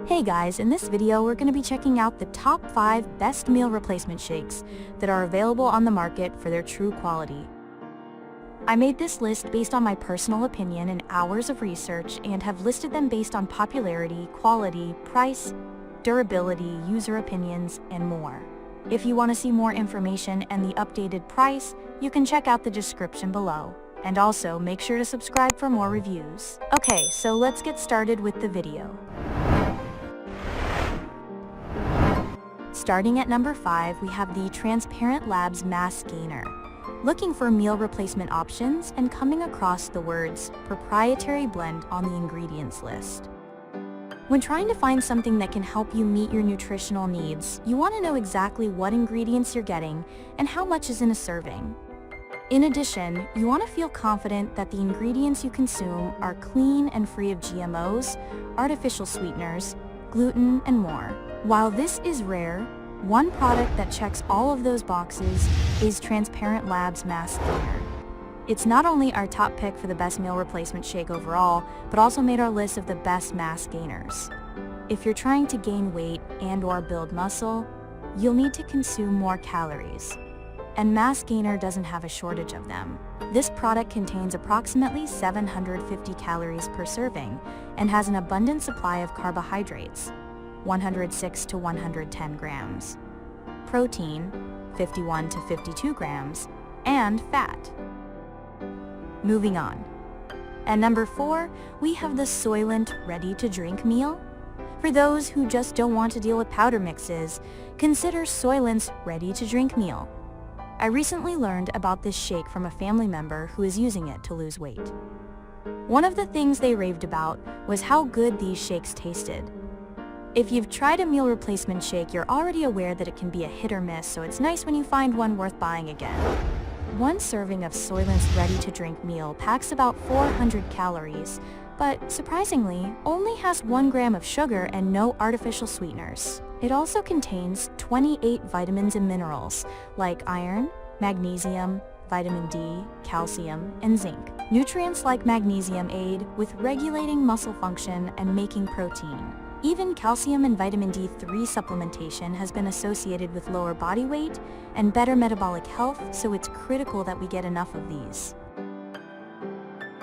Hey guys, in this video we're going to be checking out the top 5 best meal replacement shakes that are available on the market for their true quality. I made this list based on my personal opinion and hours of research and have listed them based on popularity, quality, price, durability, user opinions, and more. If you want to see more information and the updated price, you can check out the description below. And also make sure to subscribe for more reviews. Okay, so let's get started with the video. Starting at number 5, we have the Transparent Labs Mass Gainer. Looking for meal replacement options and coming across the words proprietary blend on the ingredients list. When trying to find something that can help you meet your nutritional needs, you want to know exactly what ingredients you're getting and how much is in a serving. In addition, you want to feel confident that the ingredients you consume are clean and free of GMOs, artificial sweeteners, gluten, and more. While this is rare, one product that checks all of those boxes is Transparent Labs Mass Gainer. It's not only our top pick for the best meal replacement shake overall, but also made our list of the best mass gainers. If you're trying to gain weight and/or build muscle, you'll need to consume more calories. And Mass Gainer doesn't have a shortage of them. This product contains approximately 750 calories per serving and has an abundant supply of carbohydrates, 106 to 110 grams, protein, 51 to 52 grams, and fat. Moving on. At number 4, we have the Soylent ready-to-drink meal. For those who just don't want to deal with powder mixes, consider Soylent's ready-to-drink meal. I recently learned about this shake from a family member who is using it to lose weight. One of the things they raved about was how good these shakes tasted. If you've tried a meal replacement shake, you're already aware that it can be a hit or miss, so it's nice when you find one worth buying again. One serving of Soylent's ready-to-drink meal packs about 400 calories, but surprisingly, only has 1 gram of sugar and no artificial sweeteners. It also contains 28 vitamins and minerals, like iron, magnesium, vitamin D, calcium, and zinc. Nutrients like magnesium aid with regulating muscle function and making protein. Even calcium and vitamin D3 supplementation has been associated with lower body weight and better metabolic health, so it's critical that we get enough of these.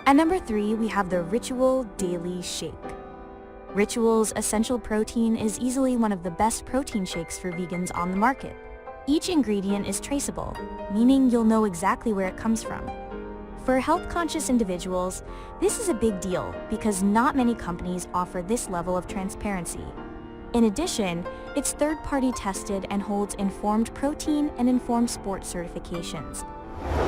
At number 3, we have the Ritual Daily Shake. Ritual's Essential Protein is easily one of the best protein shakes for vegans on the market. Each ingredient is traceable, meaning you'll know exactly where it comes from. For health-conscious individuals, this is a big deal because not many companies offer this level of transparency. In addition, it's third-party tested and holds Informed Protein and Informed Sport certifications.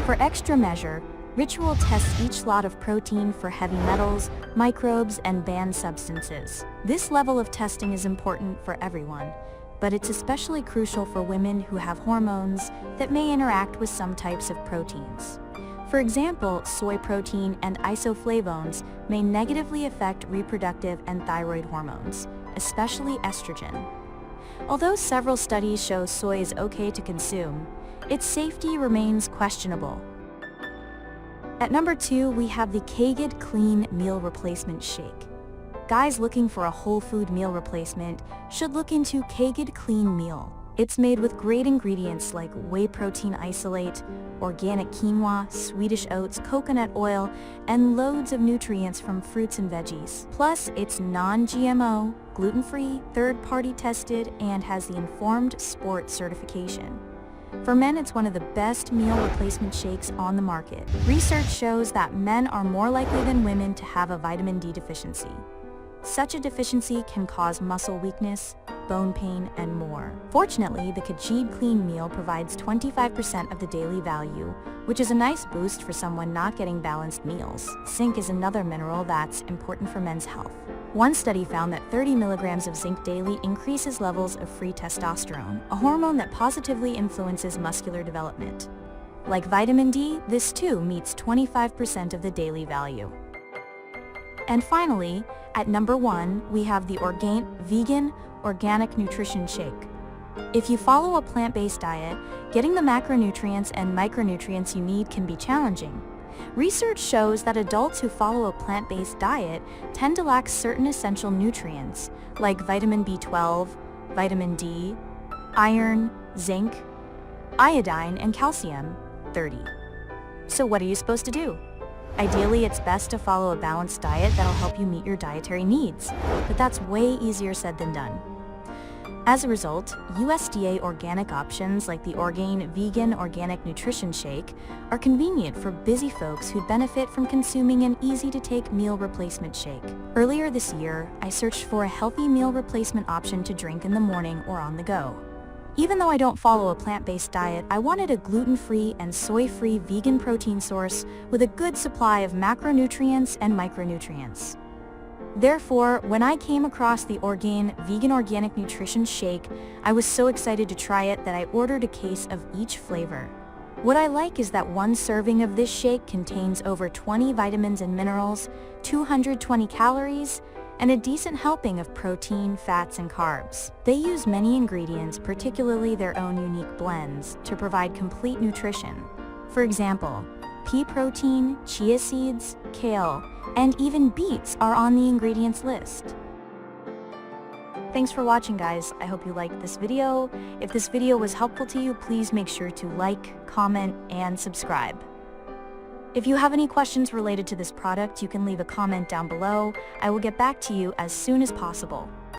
For extra measure, Ritual tests each lot of protein for heavy metals, microbes, and banned substances. This level of testing is important for everyone, but it's especially crucial for women who have hormones that may interact with some types of proteins. For example, soy protein and isoflavones may negatively affect reproductive and thyroid hormones, especially estrogen. Although several studies show soy is okay to consume, its safety remains questionable. At number 2, we have the Kaged Clean Meal Replacement Shake. Guys looking for a whole food meal replacement should look into Kaged Clean Meal. It's made with great ingredients like whey protein isolate, organic quinoa, Swedish oats, coconut oil, and loads of nutrients from fruits and veggies. Plus, it's non-GMO, gluten-free, third-party tested, and has the Informed Sport certification. For men, it's one of the best meal replacement shakes on the market. Research shows that men are more likely than women to have a vitamin D deficiency. Such a deficiency can cause muscle weakness, bone pain, and more. Fortunately, the Kaged Clean Meal provides 25% of the daily value, which is a nice boost for someone not getting balanced meals. Zinc is another mineral that's important for men's health. One study found that 30 milligrams of zinc daily increases levels of free testosterone, a hormone that positively influences muscular development. Like vitamin D, this too meets 25% of the daily value. And finally, at number 1, we have the Orgain Vegan Organic Nutrition Shake. If you follow a plant-based diet, getting the macronutrients and micronutrients you need can be challenging. Research shows that adults who follow a plant-based diet tend to lack certain essential nutrients, like vitamin B12, vitamin D, iron, zinc, iodine, and calcium. 30. So what are you supposed to do? Ideally, it's best to follow a balanced diet that'll help you meet your dietary needs, but that's way easier said than done. As a result, USDA organic options like the Orgain Vegan Organic Nutrition Shake are convenient for busy folks who'd benefit from consuming an easy-to-take meal replacement shake. Earlier this year, I searched for a healthy meal replacement option to drink in the morning or on the go. Even though I don't follow a plant-based diet, I wanted a gluten-free and soy-free vegan protein source with a good supply of macronutrients and micronutrients. Therefore, when I came across the Orgain Vegan Organic Nutrition Shake, I was so excited to try it that I ordered a case of each flavor. What I like is that one serving of this shake contains over 20 vitamins and minerals, 220 calories, and a decent helping of protein, fats, and carbs. They use many ingredients, particularly their own unique blends, to provide complete nutrition. For example, pea protein, chia seeds, kale, and even beets are on the ingredients list. Thanks for watching, guys. I hope you liked this video. If this video was helpful to you, please make sure to like, comment, and subscribe. If you have any questions related to this product, you can leave a comment down below. I will get back to you as soon as possible.